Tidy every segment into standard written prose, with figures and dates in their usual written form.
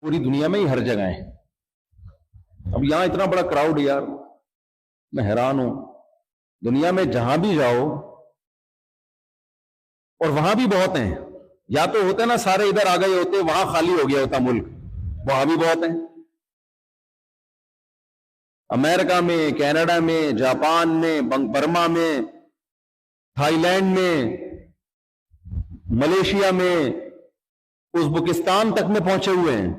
पूरी दुनिया में ही हर जगह है। अब यहां इतना बड़ा क्राउड यार, मैं हैरान हूं। दुनिया में जहां भी जाओ, और वहां भी बहुत हैं, या तो होते ना सारे इधर आ गए होते, वहां खाली हो गया होता मुल्क, वहां भी बहुत हैं। अमेरिका में, कनाडा में, जापान में, बर्मा में, थाईलैंड में, मलेशिया में, उज़्बेकिस्तान तक में पहुंचे हुए हैं।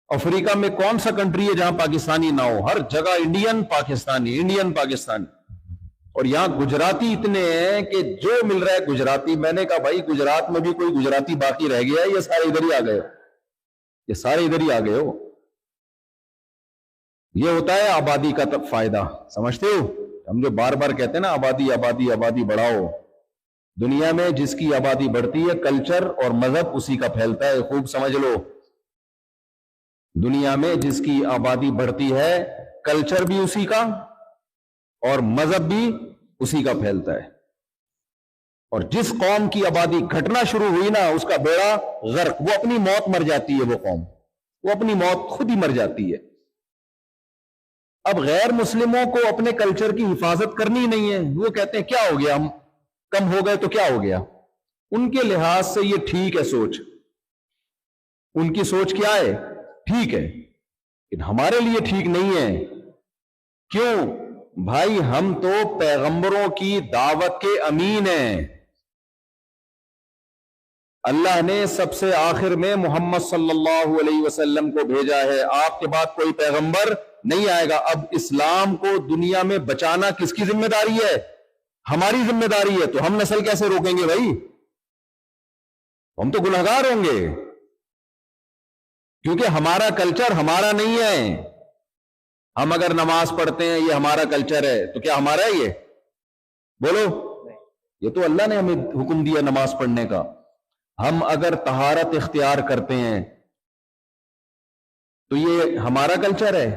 अफ्रीका में कौन सा कंट्री है जहां पाकिस्तानी ना हो? हर जगह इंडियन पाकिस्तानी, इंडियन पाकिस्तानी। और यहां गुजराती इतने हैं कि जो मिल रहा है गुजराती। मैंने कहा भाई गुजरात में भी कोई गुजराती बाकी रह गया है? ये सारे इधर ही आ गए हो, ये सारे इधर ही आ गए हो। ये होता है आबादी का तब फायदा, समझते हो? हम जो बार बार कहते हैं ना आबादी आबादी आबादी बढ़ाओ, दुनिया में जिसकी आबादी बढ़ती है कल्चर और मजहब उसी का फैलता है। खूब समझ लो, दुनिया में जिसकी आबादी बढ़ती है कल्चर भी उसी का और मजहब भी उसी का फैलता है। और जिस कौम की आबादी घटना शुरू हुई ना, उसका बेड़ा गर्क, वो अपनी मौत मर जाती है। वो कौम वो अपनी मौत खुद ही मर जाती है। अब गैर मुस्लिमों को अपने कल्चर की हिफाजत करनी नहीं है। वो कहते हैं क्या हो गया, हम कम हो गए तो क्या हो गया? उनके लिहाज से ये ठीक है सोच, उनकी सोच क्या है, ठीक है, लेकिन हमारे लिए ठीक नहीं है। क्यों भाई? हम तो पैगंबरों की दावत के अमीन हैं। अल्लाह ने सबसे आखिर में मोहम्मद सल्लल्लाहु अलैहि वसल्लम को भेजा है। आपके बाद कोई पैगंबर नहीं आएगा। अब इस्लाम को दुनिया में बचाना किसकी जिम्मेदारी है? हमारी जिम्मेदारी है। तो हम नस्ल कैसे रोकेंगे भाई? हम तो गुनहगार होंगे, क्योंकि हमारा कल्चर हमारा नहीं है। हम अगर नमाज पढ़ते हैं ये हमारा कल्चर है, तो क्या हमारा है ये? बोलो, ये तो अल्लाह ने हमें हुक्म दिया नमाज पढ़ने का। हम अगर तहारत इख्तियार करते हैं तो ये हमारा कल्चर है?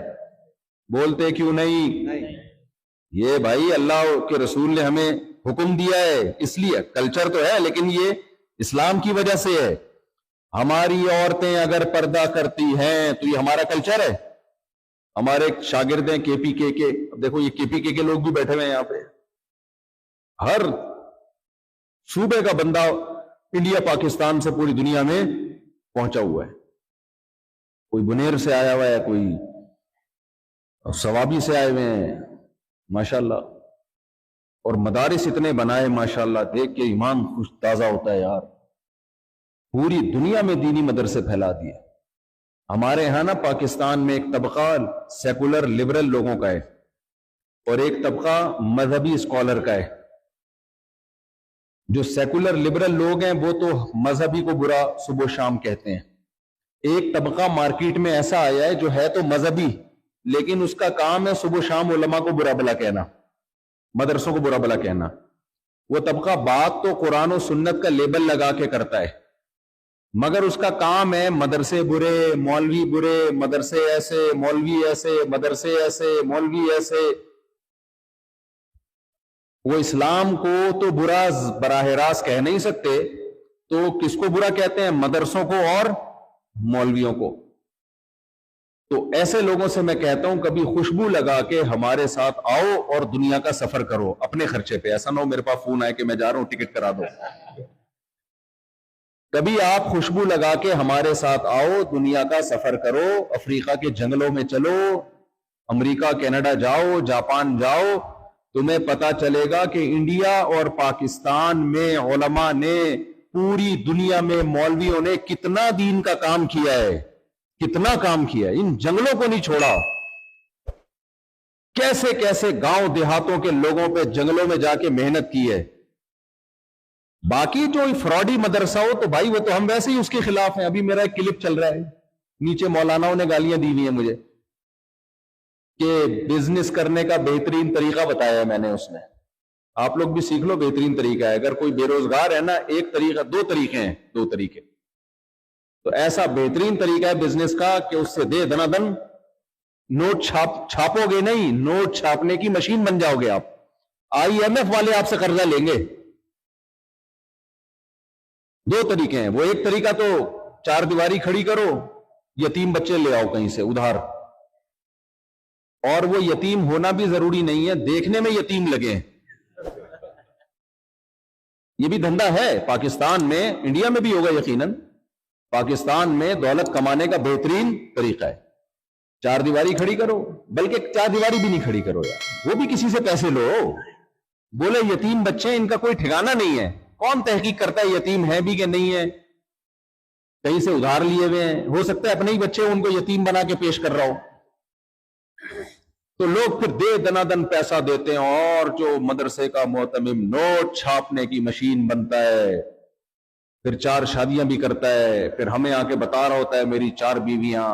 बोलते क्यों नहीं? ये भाई अल्लाह के रसूल ने हमें हुक्म दिया है, इसलिए कल्चर तो है, लेकिन ये इस्लाम की वजह से है। हमारी औरतें अगर पर्दा करती हैं तो ये हमारा कल्चर है। हमारे शागिर्द हैं केपीके के, अब देखो ये केपीके के लोग भी बैठे हुए हैं यहां पे। हर सूबे का बंदा इंडिया पाकिस्तान से पूरी दुनिया में पहुंचा हुआ है। कोई बुनेर से आया हुआ है, कोई सवाबी से आए हुए हैं, माशाल्लाह। और मदारिस इतने बनाए माशाल्लाह, देख के ईमान खुश ताजा होता है यार। पूरी दुनिया में दीनी मदरसे फैला दिए। हमारे यहां ना पाकिस्तान में एक तबका सेकुलर लिबरल लोगों का है और एक तबका मजहबी स्कॉलर का है। जो सेकुलर लिबरल लोग हैं वो तो मजहबी को बुरा सुबह शाम कहते हैं। एक तबका मार्केट में ऐसा आया है जो है तो मजहबी, लेकिन उसका काम है सुबह शाम उलमा को बुरा भला कहना, मदरसों को बुरा भला कहना। वो तबका बात तो कुरान और सुन्नत का लेबल लगा के करता है, मगर उसका काम है मदरसे बुरे, मौलवी बुरे, मदरसे ऐसे, मौलवी ऐसे, मदरसे ऐसे, मौलवी ऐसे। वो इस्लाम को तो बुरा बराह रास्त कह नहीं सकते, तो किसको बुरा कहते हैं? मदरसों को और मौलवियों को। तो ऐसे लोगों से मैं कहता हूं कभी खुशबू लगा के हमारे साथ आओ और दुनिया का सफर करो अपने खर्चे पे। ऐसा ना हो मेरे पास फोन आए कि मैं जा रहा हूं टिकट करा दो। कभी आप खुशबू लगा के हमारे साथ आओ, दुनिया का सफर करो, अफ्रीका के जंगलों में चलो, अमेरिका कनाडा जाओ, जापान जाओ, तुम्हें पता चलेगा कि इंडिया और पाकिस्तान में उलमा ने, पूरी दुनिया में मौलवियों ने कितना दीन का काम किया है, कितना काम किया है। इन जंगलों को नहीं छोड़ा। कैसे कैसे गांव देहातों के लोगों पे जंगलों में जाके मेहनत की है। बाकी जो फ्रॉडी मदरसा हो तो भाई वो तो हम वैसे ही उसके खिलाफ हैं। अभी मेरा एक क्लिप चल रहा है, नीचे मौलानाओं ने गालियां दी हुई है मुझे कि बिजनेस करने का बेहतरीन तरीका बताया है मैंने उसमें। आप लोग भी सीख लो, बेहतरीन तरीका है। अगर कोई बेरोजगार है ना, एक तरीका, दो तरीके हैं, दो तरीके। तो ऐसा बेहतरीन तरीका है बिजनेस का कि उससे दे दनादन नोट छापोगे नहीं, नोट छापने की मशीन बन जाओगे आप। IMF वाले आपसे कर्जा लेंगे। दो तरीके हैं। वो एक तरीका तो चार दीवारी खड़ी करो यतीम बच्चे ले आओ कहीं से उधार, और वो यतीम होना भी जरूरी नहीं है, देखने में यतीम लगे। ये भी धंधा है पाकिस्तान में, इंडिया में भी होगा यकीनन। पाकिस्तान में दौलत कमाने का बेहतरीन तरीका है, चार दीवारी खड़ी करो, बल्कि चार दीवारी भी नहीं खड़ी करो यार, वो भी किसी से पैसे लो। बोले यतीम बच्चे, इनका कोई ठिकाना नहीं है, कौन तहकीक करता है यतीम है भी कि नहीं है, कहीं से उधार लिए हुए हैं, हो सकता है अपने ही बच्चे उनको यतीम बना के पेश कर रहा हो। तो लोग फिर दे दनादन पैसा देते हैं, और जो मदरसे का मोहतमिम नोट छापने की मशीन बनता है, फिर 4 शादियां भी करता है, फिर हमें आके बता रहा होता है मेरी 4 बीवियां,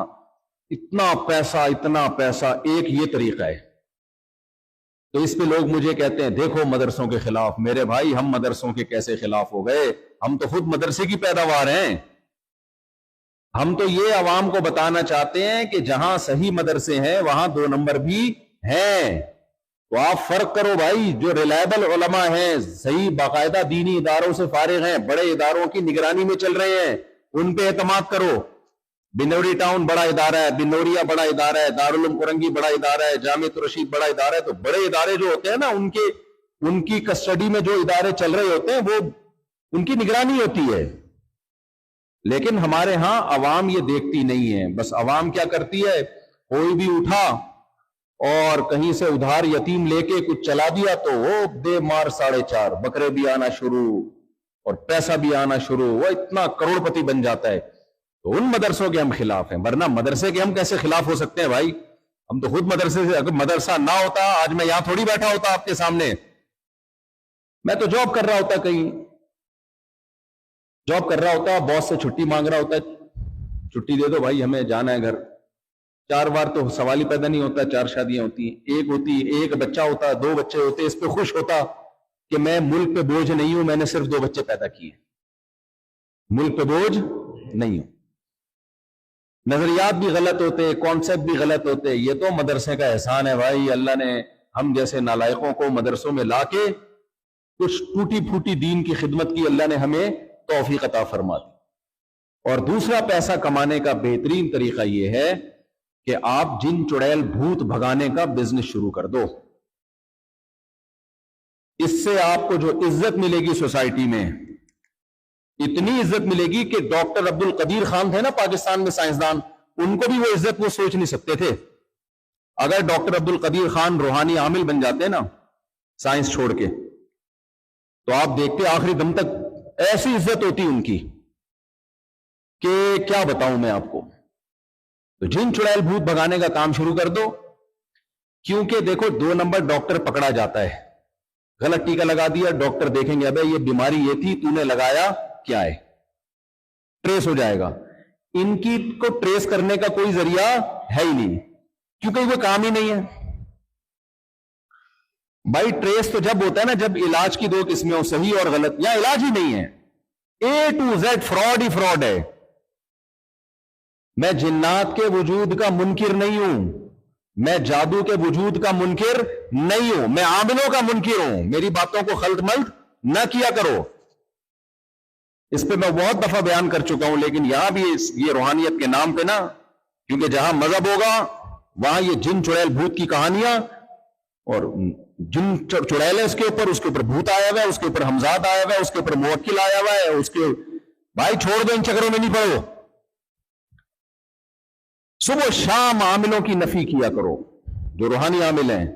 इतना पैसा इतना पैसा। एक ये तरीका है। तो इस पे लोग मुझे कहते हैं देखो मदरसों के खिलाफ। मेरे भाई, हम मदरसों के कैसे खिलाफ हो गए? हम तो खुद मदरसे की पैदावार हैं। हम तो ये आवाम को बताना चाहते हैं कि जहां सही मदरसे हैं वहां 2 नंबर भी हैं। तो आप फर्क करो भाई, जो रिलायबल उलमा हैं, सही बाकायदा दीनी इदारों से फारिग हैं, बड़े इदारों की निगरानी में चल रहे हैं, उन पे एतमाद करो। बिनौरी टाउन बड़ा इदारा है, बिनौरिया बड़ा इदारा है, दारुल उलूम कुरंगी बड़ा इदारा है, जामियत रशीद बड़ा इदारा है। तो बड़े इदारे जो होते हैं ना, उनकी कस्टडी में जो इदारे चल रहे होते हैं, वो उनकी निगरानी होती है। लेकिन हमारे यहां अवाम ये देखती नहीं है। बस अवाम क्या करती है, कोई भी उठा और कहीं से उधार यतीम लेके कुछ चला दिया तो वो दे मार 4.5, बकरे भी आना शुरू और पैसा भी आना शुरू, वो इतना करोड़पति बन जाता है। तो उन मदरसों के हम खिलाफ हैं, वरना मदरसे के हम कैसे खिलाफ हो सकते हैं भाई? हम तो खुद मदरसे से, अगर मदरसा ना होता आज मैं यहां थोड़ी बैठा होता आपके सामने। मैं तो जॉब कर रहा होता, कहीं जॉब कर रहा होता, बॉस से छुट्टी मांग रहा होता, छुट्टी दे दो भाई हमें जाना है घर। 4 बार तो सवाल ही पैदा नहीं होता, 4 शादियां होती, एक बच्चा होता, 2 बच्चे होते, इस पे खुश होता कि मैं मुल्क पे बोझ नहीं हूं, मैंने सिर्फ 2 बच्चे पैदा किए, मुल्क पे बोझ नहीं हूं। नजरियात भी गलत होते, कॉन्सेप्ट भी गलत होते। ये तो मदरसे का एहसान है भाई, अल्लाह ने हम जैसे नालायकों को मदरसों में लाके कुछ टूटी फूटी दीन की खिदमत की अल्लाह ने हमें तौफीक अता फरमा दी। और दूसरा पैसा कमाने का बेहतरीन तरीका यह है कि आप जिन चुड़ैल भूत भगाने का बिजनेस शुरू कर दो। इससे आपको जो इज्जत मिलेगी सोसाइटी में, इतनी इज्जत मिलेगी कि डॉक्टर अब्दुल कदीर खान थे ना पाकिस्तान में साइंसदान, उनको भी वो इज्जत वो सोच नहीं सकते थे। अगर डॉक्टर अब्दुल कदीर खान रूहानी आमिल बन जाते ना साइंस छोड़ के, तो आप देखते आखिरी दम तक ऐसी इज्जत होती उनकी कि क्या बताऊं मैं आपको। तो जिन चुड़ैल भूत भगाने का काम शुरू कर दो, क्योंकि देखो 2 नंबर डॉक्टर पकड़ा जाता है, गलत टीका लगा दिया, डॉक्टर देखेंगे अबे ये बीमारी ये थी, तूने लगाया क्या है, ट्रेस हो जाएगा। इनकी को ट्रेस करने का कोई जरिया है ही नहीं, क्योंकि वो काम ही नहीं है भाई। ट्रेस तो जब होता है ना, जब इलाज की 2 किस्में हो, सही और गलत, या इलाज ही नहीं है, A to Z fraud he fraud है। मैं जिन्नात के वजूद का मुनकिर नहीं हूं, मैं जादू के वजूद का मुनकिर नहीं हूं, मैं आमिलों का मुनकिर हूं। मेरी बातों को खल्त मल्त ना किया करो। इस पे मैं बहुत दफा बयान कर चुका हूं, लेकिन यहां भी ये रूहानियत के नाम पे ना, क्योंकि जहां मजहब होगा वहां ये जिन चुड़ैल भूत की कहानियां, और जिन चुड़ैल है उसके ऊपर भूत आया हुआ है, उसके ऊपर हमजाद आया हुआ है, उसके ऊपर मुवक्किल आया हुआ है, उसके भाई छोड़ दो, इन चक्करों में नहीं पड़ो। सुबह शाम आमिलों की नफी किया करो जो रूहानी आमिल हैं।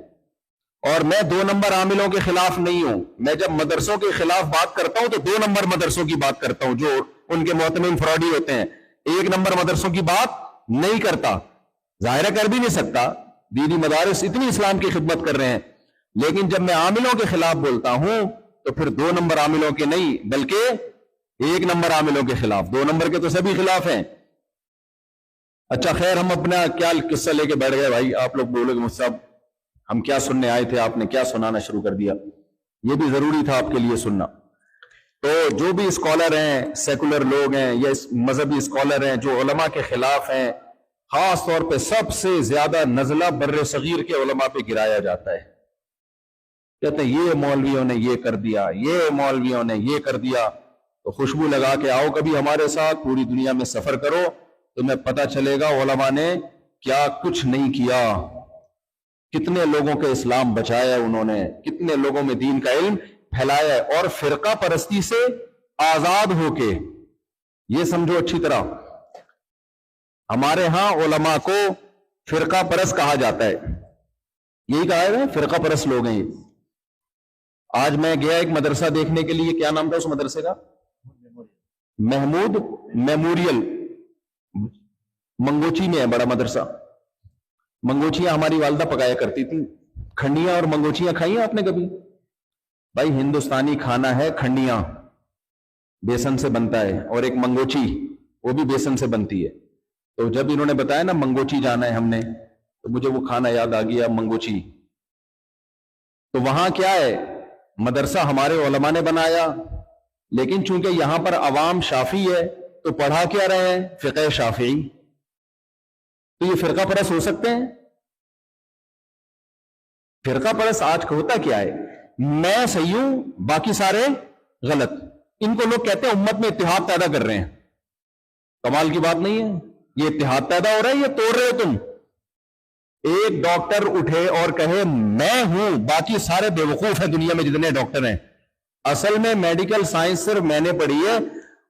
और मैं 2 नंबर आमिलों के खिलाफ नहीं हूं। मैं जब मदरसों के खिलाफ बात करता हूं तो 2 नंबर मदरसों की बात करता हूं जो उनके मोहतमिम फ्रॉडी होते हैं। 1 नंबर मदरसों की बात नहीं करता, जाहिर कर भी नहीं सकता, दीनी मदारिस इतनी इस्लाम की खिदमत कर रहे हैं। लेकिन जब मैं आमिलों के खिलाफ बोलता हूं तो फिर 2 नंबर आमिलों के नहीं, बल्कि 1 नंबर आमिलों के खिलाफ। 2 नंबर के तो सभी खिलाफ हैं। अच्छा खैर, हम अपना क्या किस्सा लेके बैठ गए भाई। आप लोग बोलोगे मुझसे हम क्या सुनने आए थे, आपने क्या सुनाना शुरू कर दिया। ये भी जरूरी था आपके लिए सुनना। तो जो भी स्कॉलर हैं, सेकुलर लोग हैं या मजहबी स्कॉलर हैं जो उलमा के खिलाफ हैं, खास तौर पे सबसे ज्यादा नजला बर्रे सगीर के उलमा पे गिराया जाता है। कहते हैं ये मौलवियों ने ये कर दिया, ये मौलवियों ने ये कर दिया। तो खुशबू लगा के आओ कभी हमारे साथ, पूरी दुनिया में सफर करो, تمہیں پتہ چلے گا علماء نے کیا کچھ نہیں کیا، کتنے لوگوں کے اسلام بچایا انہوں نے، کتنے لوگوں میں دین کا علم پھیلایا، اور فرقہ پرستی سے آزاد ہو کے، یہ سمجھو اچھی طرح، ہمارے ہاں علماء کو فرقہ پرست کہا جاتا ہے، یہی کہا ہے فرقہ پرست لوگ ہیں یہ۔ آج میں گیا ایک مدرسہ دیکھنے کے لیے، کیا نام تھا اس مدرسے کا؟ محمود میموریل، منگوچی میں ہے، بڑا مدرسہ۔ منگوچیاں ہماری والدہ پکایا کرتی تھی، کھنڈیاں اور منگوچیاں کھائی ہیں آپ نے کبھی؟ بھائی ہندوستانی کھانا ہے کھنڈیاں، بیسن سے بنتا ہے، اور ایک منگوچی وہ بھی بیسن سے بنتی ہے۔ تو جب انہوں نے بتایا نا منگوچی جانا ہے ہم نے، تو مجھے وہ کھانا یاد آ گیا، منگوچی۔ تو وہاں کیا ہے، مدرسہ ہمارے علماء نے بنایا، لیکن چونکہ یہاں پر عوام شافعی ہے تو پڑھا کیا رہے ہیں؟ فقہ شافعی۔ تو یہ فرقہ پرست ہو سکتے ہیں؟ فرقہ پرست آج ہوتا کیا ہے، میں صحیح ہوں باقی سارے غلط، ان کو لوگ کہتے ہیں امت میں اتحاد پیدا کر رہے ہیں۔ کمال کی بات نہیں ہے؟ یہ اتحاد پیدا ہو رہا ہے، یہ توڑ رہے ہو تم۔ ایک ڈاکٹر اٹھے اور کہے میں ہوں باقی سارے بیوقوف ہیں دنیا میں جتنے ڈاکٹر ہیں، اصل میں میڈیکل سائنس صرف میں نے پڑھی ہے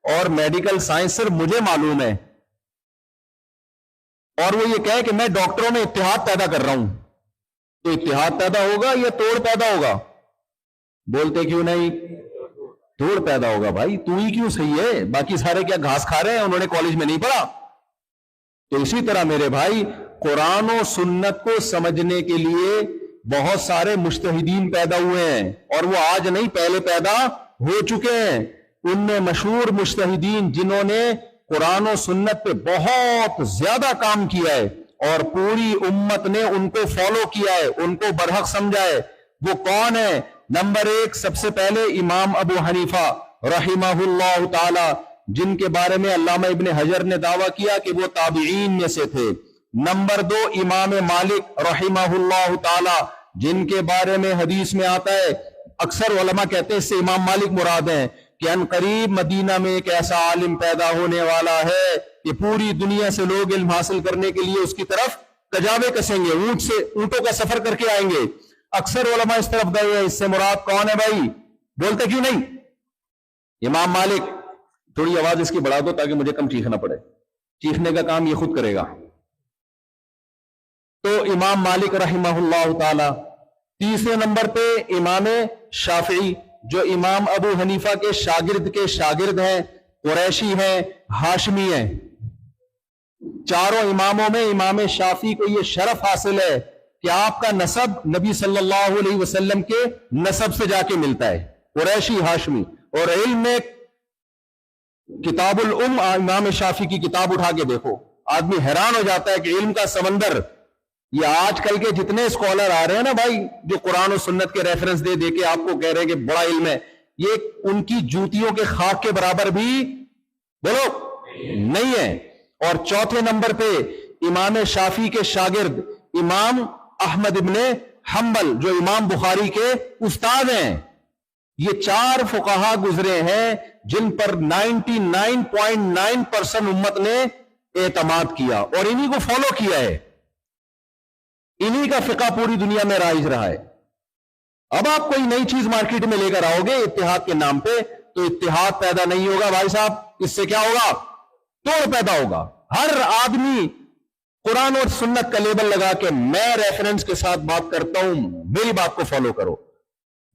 اور میڈیکل سائنس صرف مجھے معلوم ہے، اور وہ یہ کہے کہ میں ڈاکٹروں میں اتحاد پیدا کر رہا ہوں، تو اتحاد پیدا ہوگا یا توڑ پیدا ہوگا؟ بولتے کیوں نہیں؟ توڑ پیدا ہوگا۔ بھائی تو ہی کیوں صحیح ہے، باقی سارے کیا گھاس کھا رہے ہیں، انہوں نے کالج میں نہیں پڑھا؟ تو اسی طرح میرے بھائی قرآن و سنت کو سمجھنے کے لیے بہت سارے مجتہدین پیدا ہوئے ہیں، اور وہ آج نہیں پہلے پیدا ہو چکے ہیں۔ ان میں مشہور مجتہدین جنہوں نے قرآن و سنت پہ بہت زیادہ کام کیا ہے اور پوری امت نے ان کو فالو کیا ہے، ان کو برحق سمجھا ہے، وہ کون ہے؟ نمبر ایک، سب سے پہلے امام ابو حنیفہ رحمہ اللہ تعالی، جن کے بارے میں علامہ ابن حجر نے دعویٰ کیا کہ وہ تابعین میں سے تھے۔ نمبر دو، امام مالک رحمہ اللہ تعالی، جن کے بارے میں حدیث میں آتا ہے، اکثر علماء کہتے ہیں اس سے امام مالک مراد ہیں، کہ ان قریب مدینہ میں ایک ایسا عالم پیدا ہونے والا ہے کہ پوری دنیا سے لوگ علم حاصل کرنے کے لیے اس کی طرف کجاوے کسیں گے، اونٹوں کا سفر کر کے آئیں گے۔ اکثر علماء اس طرف گئے ہیں، اس سے مراد کون ہے بھائی؟ بولتے کیوں نہیں؟ امام مالک۔ تھوڑی آواز اس کی بڑھا دو تاکہ مجھے کم چیخنا پڑے، چیخنے کا کام یہ خود کرے گا۔ تو امام مالک رحمہ اللہ تعالی۔ تیسرے نمبر پہ امام شافعی، جو امام ابو حنیفہ کے شاگرد ہیں، قریشی ہیں، ہاشمی ہیں۔ چاروں اماموں میں امام شافعی کو یہ شرف حاصل ہے کہ آپ کا نسب نبی صلی اللہ علیہ وسلم کے نسب سے جا کے ملتا ہے، قریشی ہاشمی۔ اور علم میں کتاب الام، امام شافعی کی کتاب اٹھا کے دیکھو، آدمی حیران ہو جاتا ہے کہ علم کا سمندر۔ یہ آج کل کے جتنے اسکالر آ رہے ہیں نا بھائی، جو قرآن و سنت کے ریفرنس دے کے آپ کو کہہ رہے ہیں کہ بڑا علم ہے، یہ ان کی جوتیوں کے خاک کے برابر بھی بولو نہیں ہے۔ اور چوتھے نمبر پہ امام شافعی کے شاگرد امام احمد ابن حنبل، جو امام بخاری کے استاد ہیں۔ یہ چار فقہا گزرے ہیں جن پر 99.9% امت نے اعتماد کیا اور انہی کو فالو کیا ہے، انہی کا فقہ پوری دنیا میں رائج رہا ہے۔ اب آپ کوئی نئی چیز مارکیٹ میں لے کر آؤ گے اتحاد کے نام پہ، تو اتحاد پیدا نہیں ہوگا بھائی صاحب، اس سے کیا ہوگا؟ توڑ پیدا ہوگا۔ ہر آدمی قرآن اور سنت کا لیبل لگا کے میں ریفرنس کے ساتھ بات کرتا ہوں، میری بات کو فالو کرو،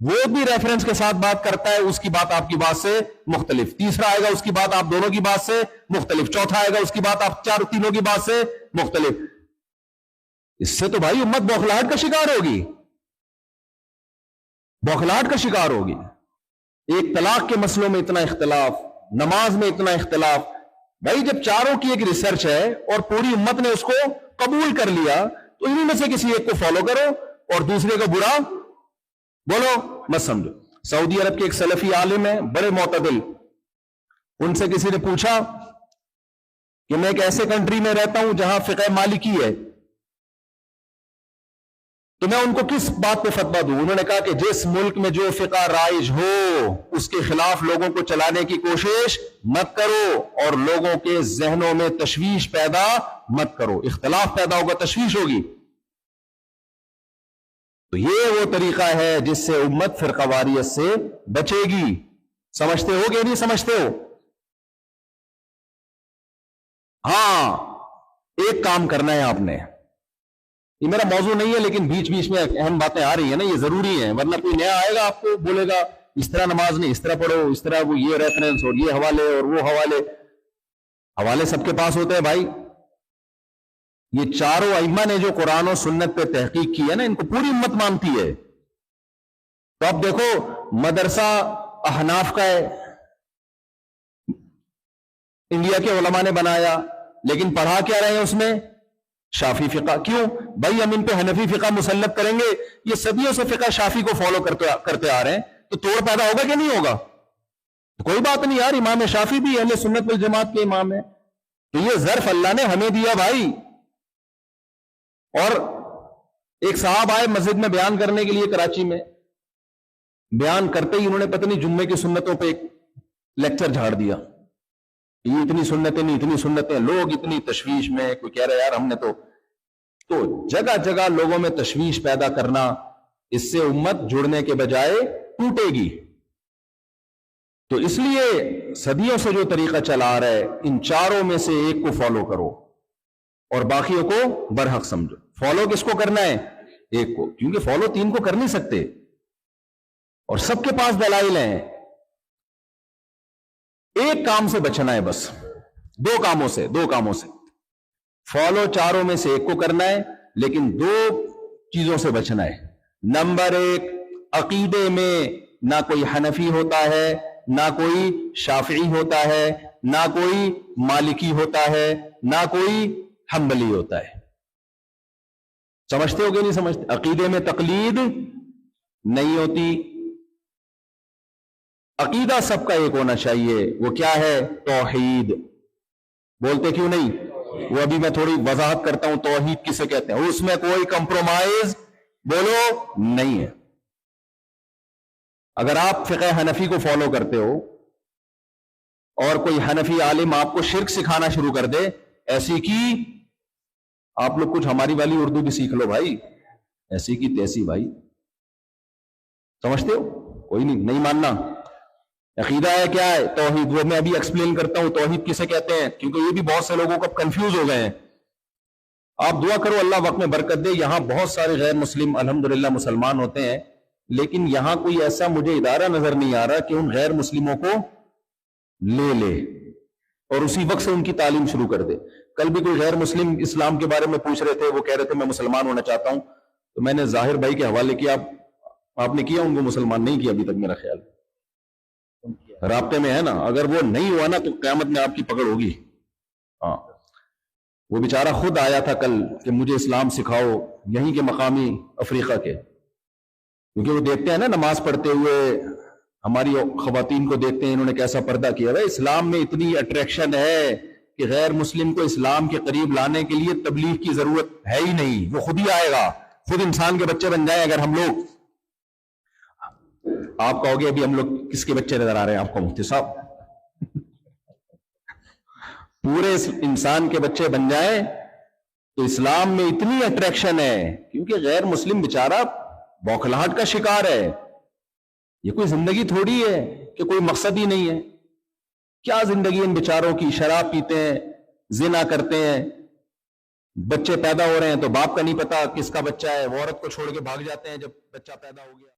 وہ بھی ریفرنس کے ساتھ بات کرتا ہے، اس کی بات آپ کی بات سے مختلف، تیسرا آئے گا اس کی بات آپ دونوں کی بات سے مختلف، چوتھا آئے گا اس کی بات آپ تینوں کی بات سے مختلف۔ اس سے تو بھائی امت بوکھلاہٹ کا شکار ہوگی، بوکھلاہٹ کا شکار ہوگی۔ ایک طلاق کے مسئلوں میں اتنا اختلاف، نماز میں اتنا اختلاف۔ بھائی جب چاروں کی ایک ریسرچ ہے اور پوری امت نے اس کو قبول کر لیا، تو انہی میں سے کسی ایک کو فالو کرو اور دوسرے کو برا بولو مت سمجھو۔ سعودی عرب کے ایک سلفی عالم ہیں، بڑے معتدل، ان سے کسی نے پوچھا کہ میں ایک ایسے کنٹری میں رہتا ہوں جہاں فقہ مالکی ہے، تو میں ان کو کس بات پہ فتویٰ دوں؟ انہوں نے کہا کہ جس ملک میں جو فقہ رائج ہو اس کے خلاف لوگوں کو چلانے کی کوشش مت کرو اور لوگوں کے ذہنوں میں تشویش پیدا مت کرو. اختلاف پیدا ہوگا، تشویش ہوگی. تو یہ وہ طریقہ ہے جس سے امت فرقہ واریت سے بچے گی. سمجھتے ہو کہ نہیں سمجھتے ہو؟ ہاں، ایک کام کرنا ہے آپ نے. یہ میرا موضوع نہیں ہے لیکن بیچ بیچ میں اہم باتیں آ رہی ہیں نا، یہ ضروری ہیں، ورنہ کوئی نیا آئے گا آپ کو بولے گا اس طرح نماز نہیں، اس طرح پڑھو، اس طرح وہ یہ ریفرنس اور یہ حوالے اور وہ حوالے سب کے پاس ہوتے ہیں بھائی. یہ چاروں ائمہ نے جو قرآن و سنت پہ تحقیق کی ہے نا، ان کو پوری امت مانتی ہے. تو اب دیکھو مدرسہ احناف کا ہے، انڈیا کے علماء نے بنایا، لیکن پڑھا کیا رہے ہیں اس میں؟ شافی فقہ. کیوں بھائی؟ ہم ان پہ حنفی فقہ مسلط کریں گے، یہ صدیوں سے فقہ شافی کو فالو کرتے آ رہے ہیں، تو توڑ پیدا ہوگا کہ نہیں ہوگا؟ تو کوئی بات نہیں یار، امام شافی بھی اہل سنت والجماعت کے امام ہیں. تو یہ ظرف اللہ نے ہمیں دیا بھائی. اور ایک صاحب آئے مسجد میں بیان کرنے کے لیے کراچی میں، بیان کرتے ہی انہوں نے پتہ نہیں جمعے کی سنتوں پہ ایک لیکچر جھاڑ دیا. یہ اتنی سنتیں نہیں، اتنی سنتیں، لوگ اتنی تشویش میں. کوئی کہہ رہا ہے یار ہم نے تو جگہ جگہ لوگوں میں تشویش پیدا کرنا، اس سے امت جڑنے کے بجائے ٹوٹے گی. تو اس لیے صدیوں سے جو طریقہ چلا آ رہا ہے، ان چاروں میں سے ایک کو فالو کرو اور باقیوں کو برحق سمجھو. فالو کس کو کرنا ہے؟ ایک کو، کیونکہ فالو تین کو کر نہیں سکتے اور سب کے پاس دلائل ہیں. ایک کام سے بچنا ہے، بس دو کاموں سے. فالو چاروں میں سے ایک کو کرنا ہے، لیکن دو چیزوں سے بچنا ہے. نمبر ایک، عقیدے میں نہ کوئی حنفی ہوتا ہے، نہ کوئی شافعی ہوتا ہے، نہ کوئی مالکی ہوتا ہے، نہ کوئی حنبلی ہوتا ہے. سمجھتے ہو کہ نہیں سمجھتے؟ عقیدے میں تقلید نہیں ہوتی. عقیدہ سب کا ایک ہونا چاہیے. وہ کیا ہے؟ توحید. بولتے کیوں نہیں؟ وہ ابھی میں تھوڑی وضاحت کرتا ہوں توحید کسے کہتے ہیں. اس میں کوئی کمپرومائز بولو نہیں ہے. اگر آپ فقہ حنفی کو فالو کرتے ہو اور کوئی حنفی عالم آپ کو شرک سکھانا شروع کر دے، ایسی کی آپ لوگ کچھ ہماری والی اردو بھی سیکھ لو بھائی، ایسی کی تیسی بھائی. سمجھتے ہو؟ کوئی نہیں ماننا. عقیدہ ہے کیا ہے؟ توحید. وہ میں ابھی ایکسپلین کرتا ہوں توحید کسے کہتے ہیں، کیونکہ یہ بھی بہت سے لوگوں کو کنفیوز ہو گئے ہیں. آپ دعا کرو اللہ وقت میں برکت دے. یہاں بہت سارے غیر مسلم الحمدللہ مسلمان ہوتے ہیں، لیکن یہاں کوئی ایسا مجھے ادارہ نظر نہیں آ رہا کہ ان غیر مسلموں کو لے اور اسی وقت سے ان کی تعلیم شروع کر دے. کل بھی کوئی غیر مسلم اسلام کے بارے میں پوچھ رہے تھے، وہ کہہ رہے تھے میں مسلمان ہونا چاہتا ہوں. تو میں نے ظاہر بھائی کے حوالے کیا، آپ نے کیا؟ ان کو مسلمان نہیں کیا ابھی تک، میرا خیال رابطے میں ہے نا. اگر وہ نہیں ہوا نا تو قیامت میں آپ کی پکڑ ہوگی. ہاں، وہ بیچارہ خود آیا تھا کل کہ مجھے اسلام سکھاؤ، یہیں کے مقامی افریقہ کے، کیونکہ وہ دیکھتے ہیں نا نماز پڑھتے ہوئے ہماری خواتین کو دیکھتے ہیں انہوں نے کیسا پردہ کیا ہے. اسلام میں اتنی اٹریکشن ہے کہ غیر مسلم کو اسلام کے قریب لانے کے لیے تبلیغ کی ضرورت ہے ہی نہیں. وہ خود ہی آئے گا، خود انسان کے بچے بن جائے. اگر ہم لوگ، آپ کہو گے ابھی ہم لوگ کس کے بچے نظر آ رہے ہیں آپ کو مفتی صاحب؟ پورے انسان کے بچے بن جائیں تو اسلام میں اتنی اٹریکشن ہے، کیونکہ غیر مسلم بیچارہ بوکھلاہٹ کا شکار ہے. یہ کوئی زندگی تھوڑی ہے کہ کوئی مقصد ہی نہیں ہے. کیا زندگی ان بیچاروں کی؟ شراب پیتے ہیں، زنا کرتے ہیں، بچے پیدا ہو رہے ہیں تو باپ کا نہیں پتا کس کا بچہ ہے، وہ عورت کو چھوڑ کے بھاگ جاتے ہیں جب بچہ پیدا ہو گیا.